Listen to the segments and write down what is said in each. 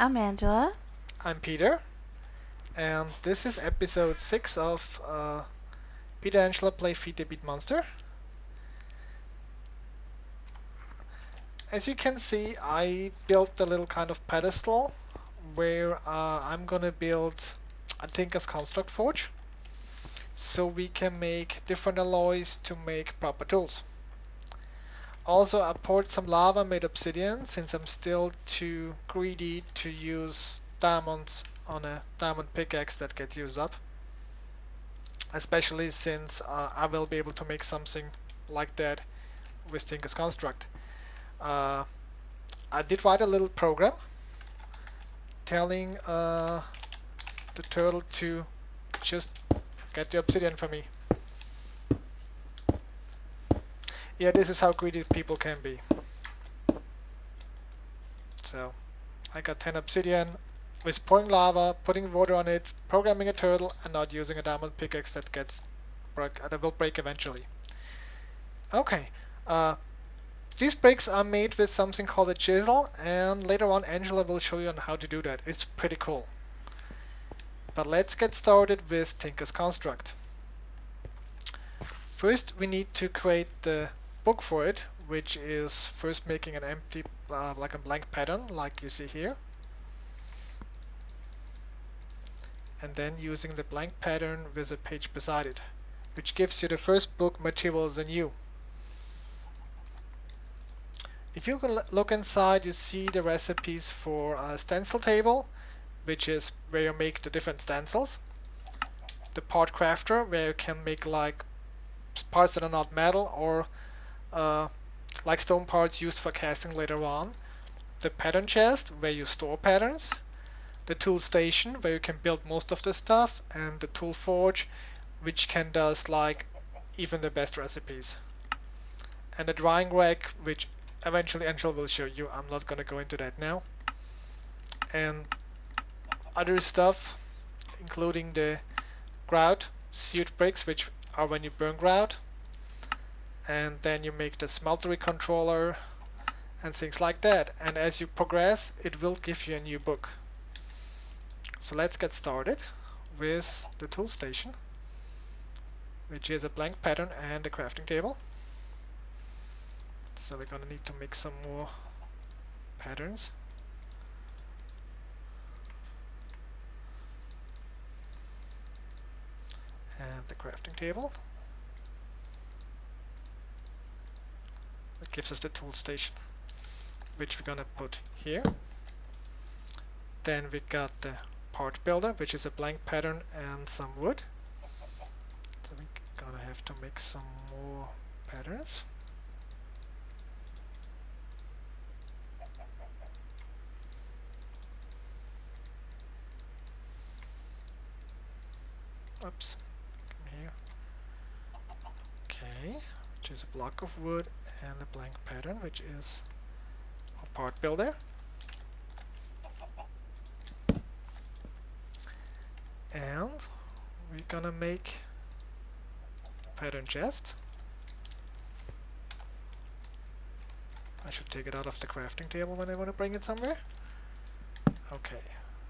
I'm Angela. I'm Peter, and this is episode 6 of Peter and Angela Play Feed the Beat Monster. As you can see, I built a little kind of pedestal where I'm gonna build a Tinkers Construct Forge so we can make different alloys to make proper tools. Also, I poured some lava, made obsidian, since I'm still too greedy to use diamonds on a diamond pickaxe that gets used up. Especially since I will be able to make something like that with Tinkers Construct. I did write a little program telling the turtle to just get the obsidian for me. Yeah, this is how greedy people can be. So I got 10 obsidian with pouring lava, putting water on it, programming a turtle, and not using a diamond pickaxe that will break eventually. Okay, these bricks are made with something called a chisel, and later on Angela will show you on how to do that. It's pretty cool. But let's get started with Tinkers Construct. First we need to create the book for it, which is first making an empty, like a blank pattern, like you see here. And then using the blank pattern with a page beside it, which gives you the first book materials anew. If you can look inside, you see the recipes for a stencil table, which is where you make the different stencils. The part crafter, where you can make like parts that are not metal or like stone parts used for casting later on. The pattern chest, where you store patterns. The tool station, where you can build most of the stuff. And the tool forge, which can does like even the best recipes. And the drying rack, which eventually Angela will show you. I'm not gonna go into that now. And other stuff, including the grout seared bricks, which are when you burn grout. And then you make the smeltery controller and things like that. And as you progress, it will give you a new book. So let's get started with the tool station, which is a blank pattern and a crafting table. So we're gonna need to make some more patterns. And the crafting table. That gives us the tool station, which we're gonna put here. Then we got the part builder, which is a blank pattern and some wood. So we're gonna have to make some more patterns. Oops, come here. Okay, which is a block of wood and a blank pattern, which is a part builder. And we're gonna make a pattern chest. I should take it out of the crafting table when I want to bring it somewhere. Okay,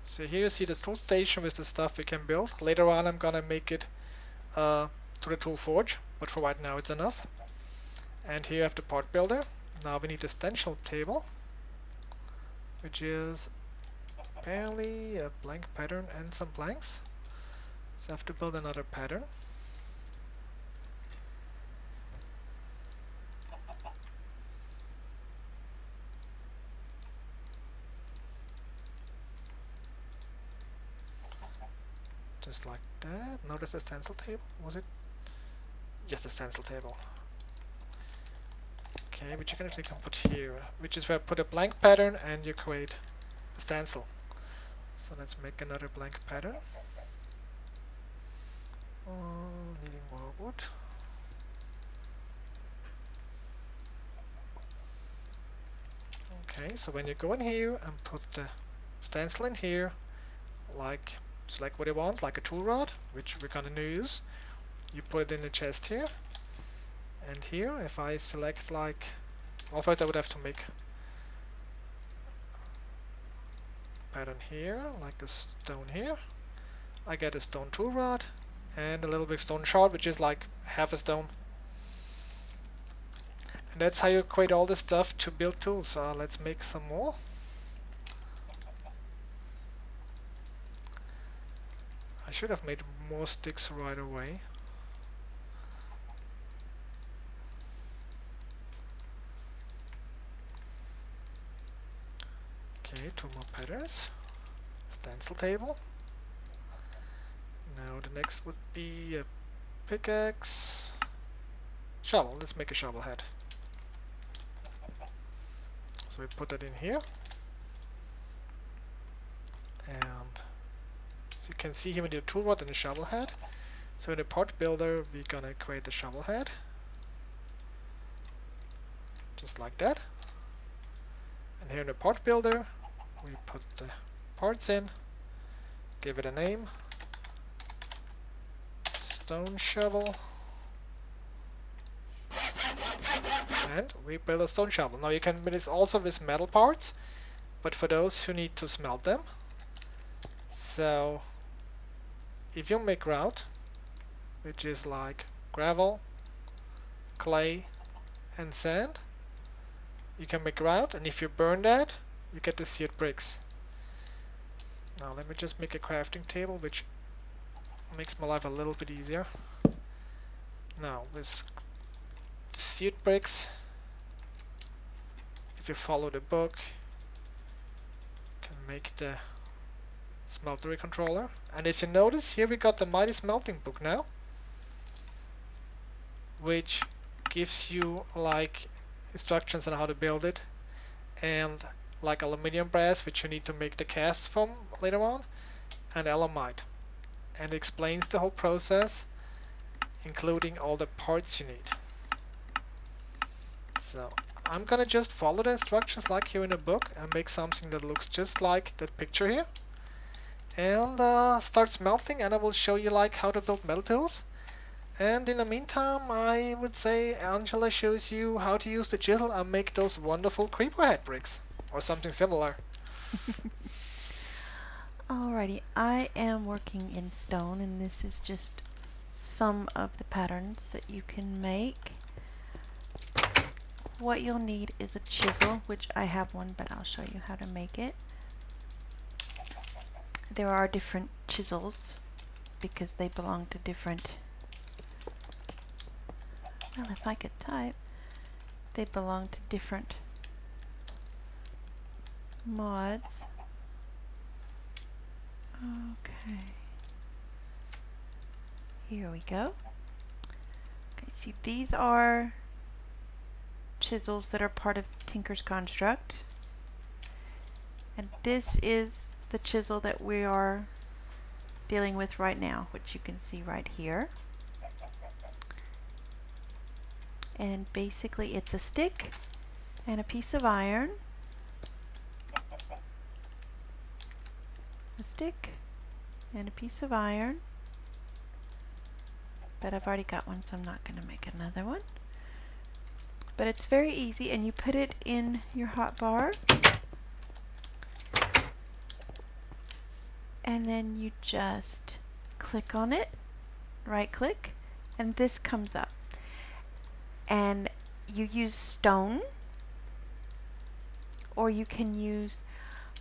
so here you see the tool station with the stuff we can build. Later on I'm gonna make it to the tool forge, but for right now it's enough. And here you have the part builder. Now we need a stencil table, which is apparently a blank pattern and some blanks. So I have to build another pattern. Just like that. Notice the stencil table. Was it? Yes, the stencil table. Okay, which you can actually put here, which is where I put a blank pattern and you create a stencil. So let's make another blank pattern. Needing more wood. Okay, so when you go in here and put the stencil in here, like select what you want, like a tool rod, which we're gonna use. You put it in the chest here, and here, if I select like, well, first I would have to make pattern here, like a stone here. I get a stone tool rod and a little bit stone shard, which is like half a stone. And that's how you create all the stuff to build tools. Let's make some more. I should have made more sticks right away. Okay, 2 more patterns. Stencil table. Now the next would be a pickaxe. Shovel. Let's make a shovel head. So we put that in here. And so you can see here with the tool rod and the shovel head. So in the part builder, we're gonna create the shovel head. Just like that. And here in the part builder, we put the parts in, give it a name, stone shovel, and we build a stone shovel. Now you can build this also with metal parts, but for those who need to smelt them. So if you make grout, which is like gravel, clay, and sand, you can make grout, and if you burn that, you get the seared bricks. Now let me just make a crafting table, which makes my life a little bit easier. Now with seared bricks, if you follow the book, you can make the smeltery controller. And as you notice, here we got the mighty smelting book now, which gives you like instructions on how to build it, and like aluminium brass, which you need to make the casts from later on, and alamite, and it explains the whole process, including all the parts you need. So I'm gonna just follow the instructions like here in the book and make something that looks just like that picture here, and start smelting, and I will show you like how to build metal tools. And in the meantime, I would say Angela shows you how to use the chisel and make those wonderful creeper head bricks, or something similar. Alrighty, I am working in stone, and this is just some of the patterns that you can make. What you'll need is a chisel, which I have one, but I'll show you how to make it. There are different chisels because they belong to different, well, if I could type, they belong to different mods. Okay, here we go. Okay, see, these are chisels that are part of Tinkers Construct, and this is the chisel that we are dealing with right now, which you can see right here. And basically it's a stick and a piece of iron, a stick and a piece of iron, but I've already got one, so I'm not going to make another one. But it's very easy, and you put it in your hot bar, and then you just click on it, right click, and this comes up. And you use stone, or you can use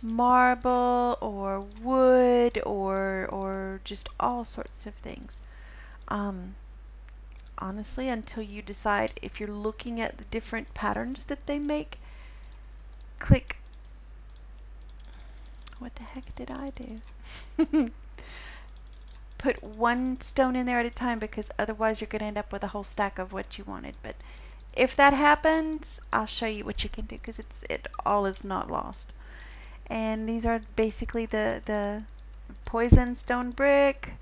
marble or wood or just all sorts of things. Honestly, until you decide, if you're looking at the different patterns that they make, click. What the heck did I do? Put one stone in there at a time, because otherwise you're going to end up with a whole stack of what you wanted. But if that happens, I'll show you what you can do, because it all is not lost. And these are basically the poison stone brick,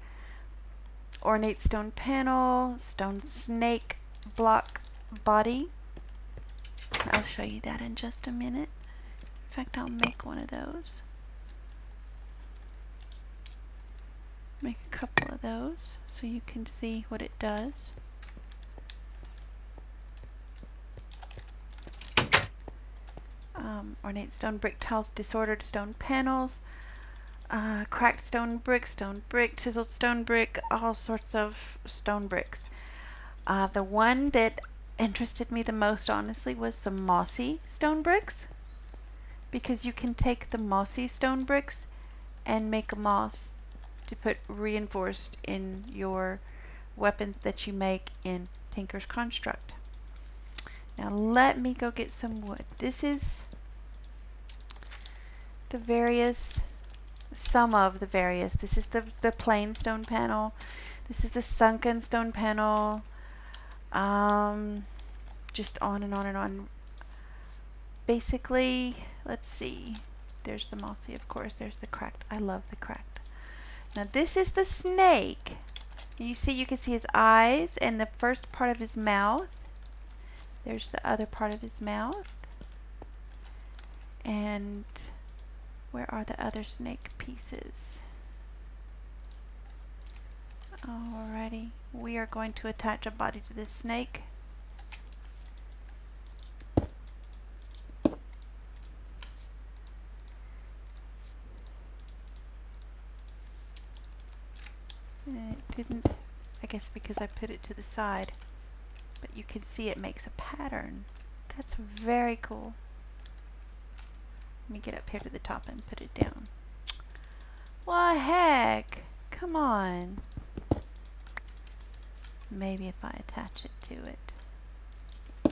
ornate stone panel, stone snake block body. I'll show you that in just a minute. In fact, I'll make one of those. Make a couple of those so you can see what it does. Ornate stone brick tiles, disordered stone panels. cracked stone brick, chiseled stone brick, all sorts of stone bricks. The one that interested me the most, honestly, was the mossy stone bricks, because you can take the mossy stone bricks and make a moss to put reinforced in your weapons that you make in Tinkers Construct. Now let me go get some wood. This is the various, some of the various. This is the plain stone panel. This is the sunken stone panel. Just on and on and on. Basically, let's see. There's the mossy, of course. There's the cracked. I love the cracked. Now this is the snake. You can see his eyes and the first part of his mouth. There's the other part of his mouth. And where are the other snake pieces? Alrighty, we are going to attach a body to this snake. And it didn't, I guess because I put it to the side, but you can see it makes a pattern. That's very cool. Let me get up here to the top and put it down. What heck? Come on. Maybe if I attach it to it.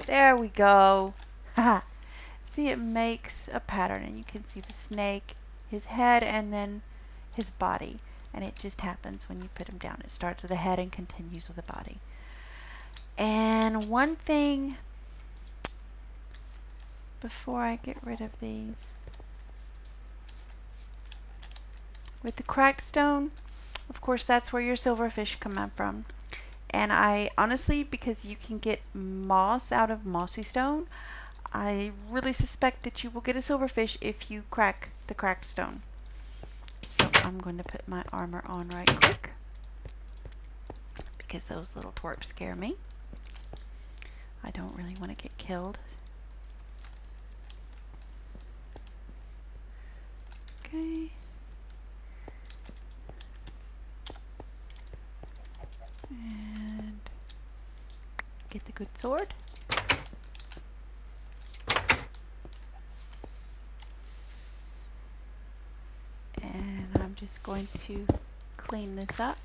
There we go. See, it makes a pattern, and you can see the snake, his head, and then his body. And it just happens when you put him down. It starts with the head and continues with the body. And one thing before I get rid of these, with the cracked stone, of course that's where your silverfish come out from. And I honestly, because you can get moss out of mossy stone, I really suspect that you will get a silverfish if you crack the cracked stone. So I'm going to put my armor on right quick, because those little twerps scare me. I don't really want to get killed. Okay. And get the good sword. And I'm just going to clean this up.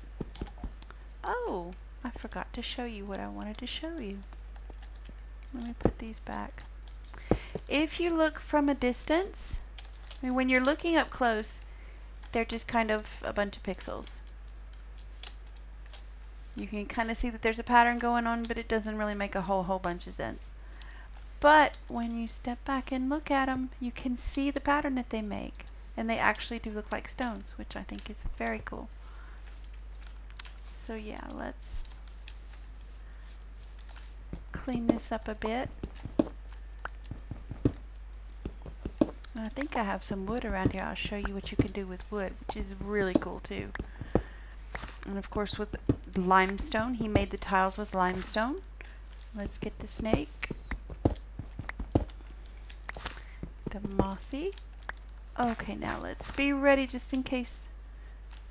Oh, I forgot to show you what I wanted to show you. Let me put these back. If you look from a distance, I mean, when you're looking up close, they're just kind of a bunch of pixels. You can kind of see that there's a pattern going on, but it doesn't really make a whole bunch of sense. But when you step back and look at them, you can see the pattern that they make. And they actually do look like stones, which I think is very cool. So yeah, let's clean this up a bit. I think I have some wood around here. I'll show you what you can do with wood, which is really cool too. And of course with limestone, he made the tiles with limestone. Let's get the snake. The mossy. Okay, now let's be ready just in case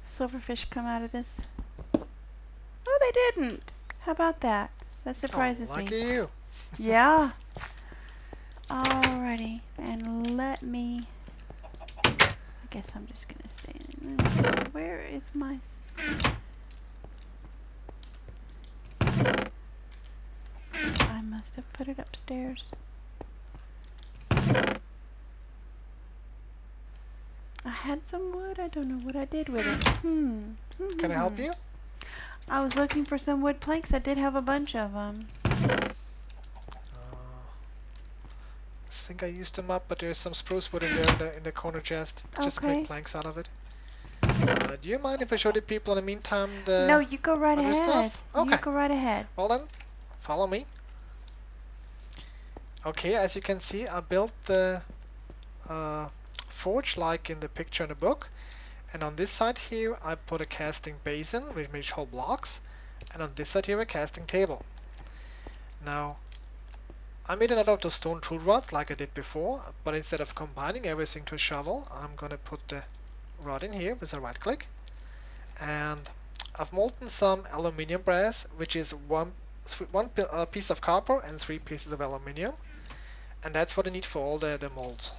silverfish come out of this. Oh, they didn't. How about that? That surprises me. Lucky you. Yeah. Alrighty, and let me, I guess I'm just gonna stay in. Where is my, I must have put it upstairs. I had some wood. I don't know what I did with it. Can I help you? I was looking for some wood planks. I did have a bunch of them. I think I used them up, but there's some spruce wood in there in the corner chest. Just make planks out of it. Do you mind if I show the people in the meantime the No, you go right ahead. stuff? Okay. You go right ahead. Well then, follow me. Okay, as you can see, I built the forge like in the picture in the book. And on this side here, I put a casting basin with which hold blocks. And on this side here, a casting table. Now, I made another of those stone tool rods like I did before, but instead of combining everything to a shovel, I'm gonna put the rod in here with a right click, and I've molten some aluminium brass, which is one piece of copper and 3 pieces of aluminium, and that's what I need for all the molds.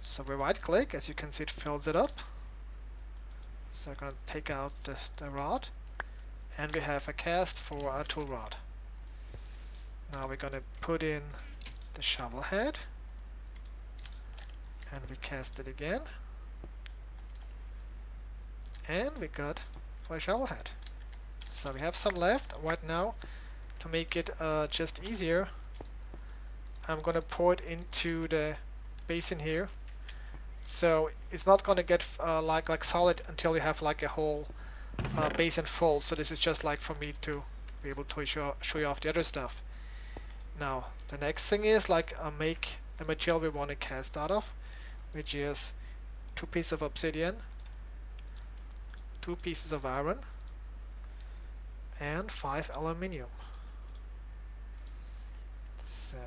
So we right click, as you can see it fills it up. So I'm going to take out the rod, and we have a cast for our tool rod. Now we're going to put in the shovel head, and we cast it again, and we got for a shovel head. So we have some left right now. To make it just easier, I'm going to pour it into the basin here. So it's not going to get like solid until you have like a whole basin full. So this is just like for me to be able to show you off the other stuff. Now the next thing is like make the material we want to cast out of, which is 2 pieces of obsidian, 2 pieces of iron, and 5 aluminium. So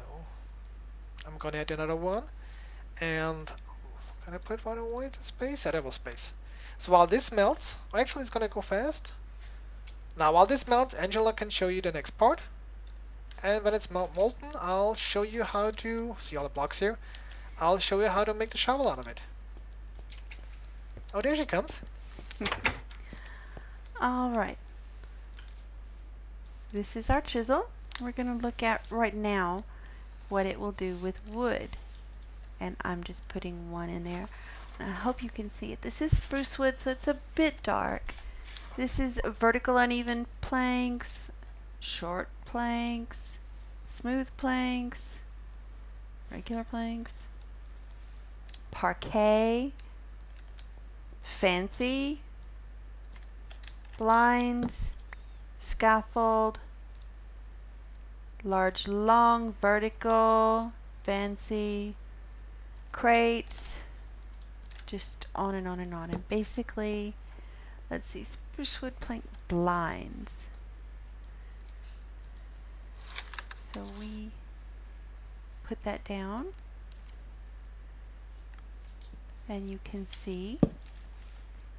I'm going to add another one, and can I put one away to space? Yeah, that was space. So while this melts, actually it's going to go fast. Now while this melts, Angela can show you the next part. And when it's molten, I'll show you how to, see all the blocks here, I'll show you how to make the shovel out of it. Oh, there she comes. Alright. This is our chisel. We're going to look at right now what it will do with wood. And I'm just putting one in there. And I hope you can see it. This is spruce wood, so it's a bit dark. This is vertical uneven planks, short planks, smooth planks, regular planks, parquet, fancy, blinds, scaffold, large long vertical, fancy, crates, just on and on and on. And basically, let's see, spruce wood plank blinds. So we put that down, and you can see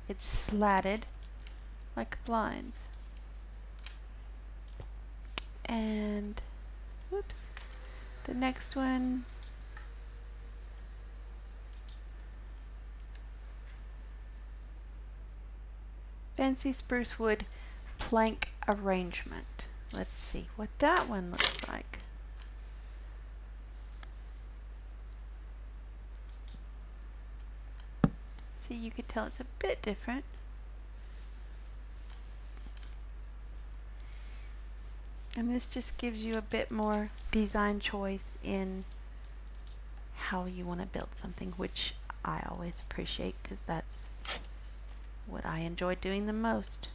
it's slatted like blinds. And whoops, the next one, fancy spruce wood plank arrangement. Let's see what that one looks like. See, you could tell it's a bit different. And this just gives you a bit more design choice in how you want to build something, which I always appreciate because that's what I enjoy doing the most.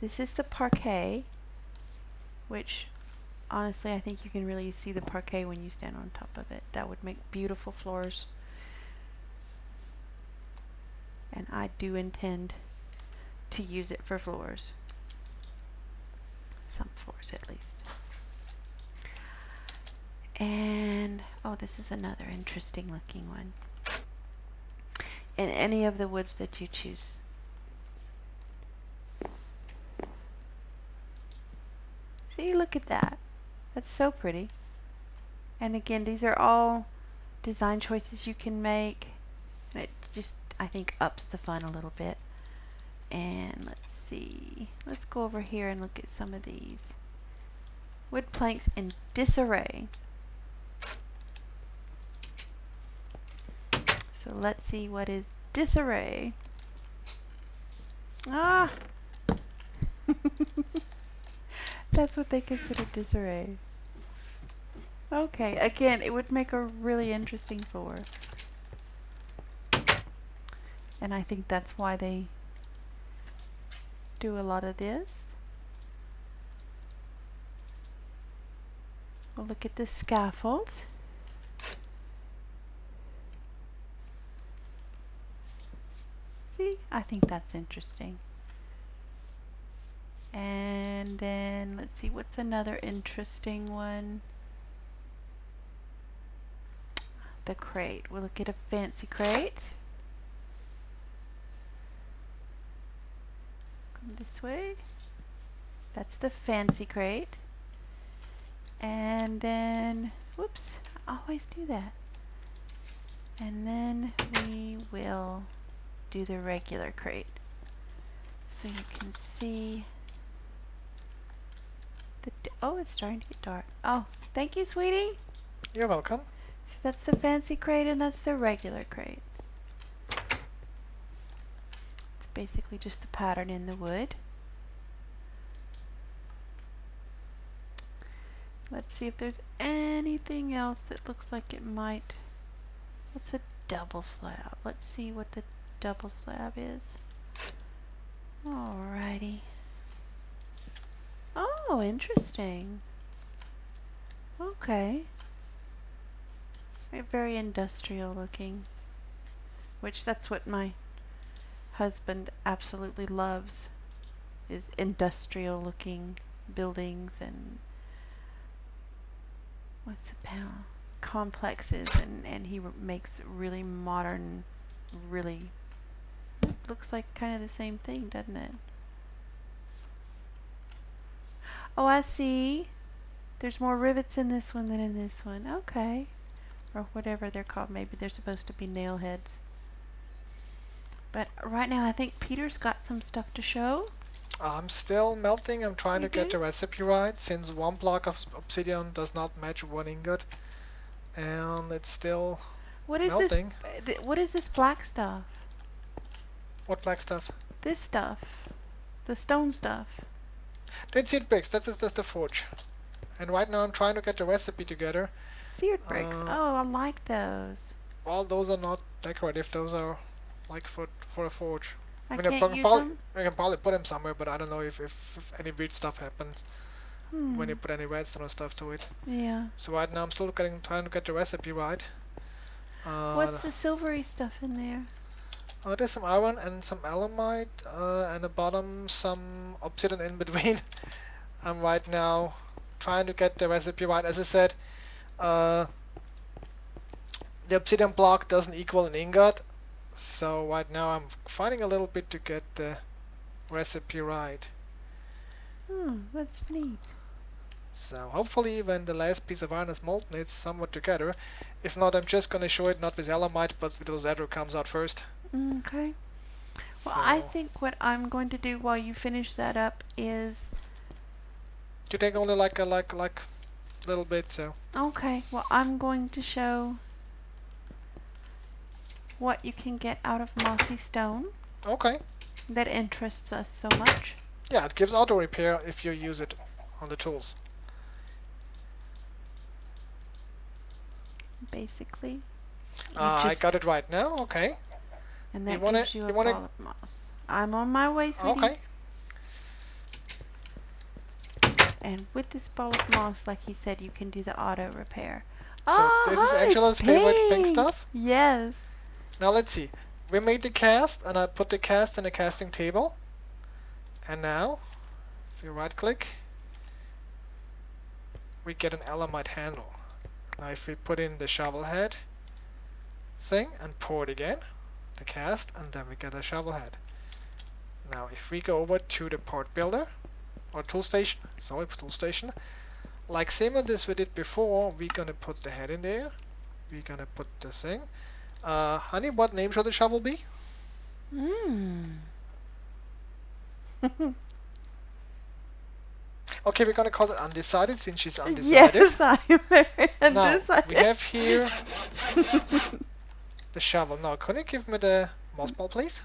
This is the parquet, which honestly I think you can really see the parquet when you stand on top of it. That would make beautiful floors. And I do intend to use it for floors. Some floors at least. And oh, this is another interesting looking one. In any of the woods that you choose. See, look at that. That's so pretty. And again, these are all design choices you can make. And it just, I think, ups the fun a little bit. And let's see. Let's go over here and look at some of these. Wood planks in disarray. So let's see what is disarray. Ah! That's what they consider disarray. Okay, again, it would make a really interesting floor. And I think that's why they do a lot of this. We'll look at the scaffold. See, I think that's interesting. And then let's see, what's another interesting one? the crate. We'll get a fancy crate. Come this way. That's the fancy crate. And then, whoops, I always do that. And then we will do the regular crate. So you can see oh, it's starting to get dark. Oh, thank you, sweetie. You're welcome. So that's the fancy crate and that's the regular crate. It's basically just the pattern in the wood. Let's see if there's anything else that looks like it might. What's a double slab? Let's see what the double slab is. Alrighty. Oh, interesting. Okay. Very industrial looking. Which that's what my husband absolutely loves, is industrial looking buildings and what's the pound? Complexes, and he makes really modern, really, it looks like kind of the same thing, doesn't it? Oh, I see. There's more rivets in this one than in this one. Okay. Or whatever they're called. Maybe they're supposed to be nail heads. But right now I think Peter's got some stuff to show. I'm still melting. I'm trying You to get do? the recipe right, since one block of obsidian does not match one ingot. And it's still What is melting. this? What is this black stuff? What black stuff? This stuff. The stone stuff. That's seed bricks. That's the forge. And right now I'm trying to get the recipe together. Seared bricks. Oh, I like those. Well, those are not decorative. Those are like for a forge. I mean, can't use them? I can probably put them somewhere, but I don't know if any weird stuff happens when you put any redstone or stuff to it. Yeah. So right now I'm still trying to get the recipe right. What's the silvery stuff in there? There's some iron and some alemite, and the bottom some obsidian in between. I'm right now trying to get the recipe right. As I said, the obsidian block doesn't equal an ingot, so right now I'm fighting a little bit to get the recipe right. That's neat. So hopefully when the last piece of iron is molten, it's somewhat together. If not, I'm just gonna show it not with alemite, but with rosetta comes out first. Okay. Well, So I think what I'm going to do while you finish that up is... you take only like a little bit, so. Okay, well, I'm going to show what you can get out of mossy stone Okay. that interests us so much. Yeah, it gives auto repair if you use it on the tools. Basically. I got it right now. Okay. And that wanna- gives you a you wanna- ball of moss. I'm on my way, sweetie. Okay. And with this ball of moss, like he said, you can do the auto repair. So this is it's Angela's favorite pink stuff. Yes. Now let's see. We made the cast, and I put the cast in a casting table. And now, if you right click, we get an alemite handle. Now if we put in the shovel head thing and pour it again, the cast, and then we get a shovel head. Now if we go over to the part builder, or tool station, like same as this we did before, we're gonna put the head in there. We're gonna put the thing. Honey, what name should the shovel be? Okay, we're gonna call it undecided since she's undecided. Yes, I'm very Now, undecided. we have here the shovel. Now, can you give me the moss ball, please?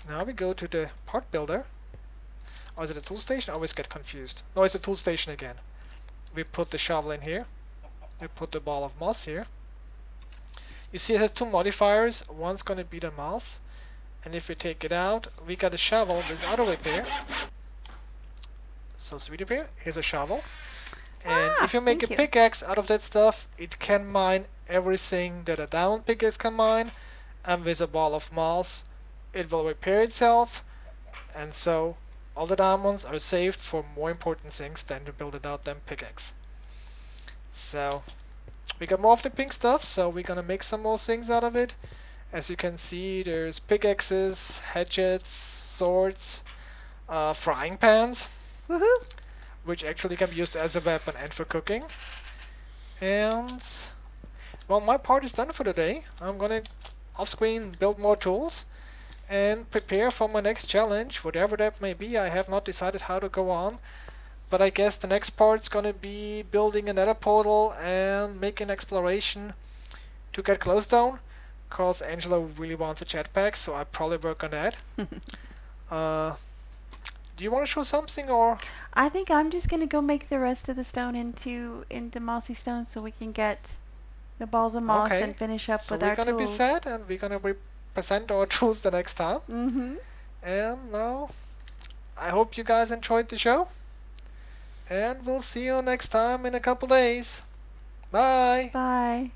Now we go to the part builder. Or is it a tool station? I always get confused. No, it's a tool station again. We put the shovel in here. We put the ball of moss here. You see it has two modifiers. One's going to be the moss. And if we take it out, we got a shovel with auto repair. So speed repair. Here's a shovel. And if you make a thank you. pickaxe out of that stuff, it can mine everything that a diamond pickaxe can mine. And with a ball of moss, it will repair itself, and so all the diamonds are saved for more important things than to build a goddamn pickaxe. So we got more of the pink stuff, so we're gonna make some more things out of it. As you can see, there's pickaxes, hatchets, swords, frying pans, Woohoo! which actually can be used as a weapon and for cooking. And well, my part is done for today. I'm gonna off-screen build more tools and prepare for my next challenge, whatever that may be. I have not decided how to go on, but I guess the next part's gonna be building another portal and making exploration to get close down, because Angela really wants a jetpack, so I'll probably work on that. Do you want to show something, or? I think I'm just gonna go make the rest of the stone into mossy stone so we can get the balls of moss Okay, and finish up so with we're our gonna be tools. set, and we're gonna present our tools the next time. And now, I hope you guys enjoyed the show, and we'll see you next time in a couple days. Bye! Bye.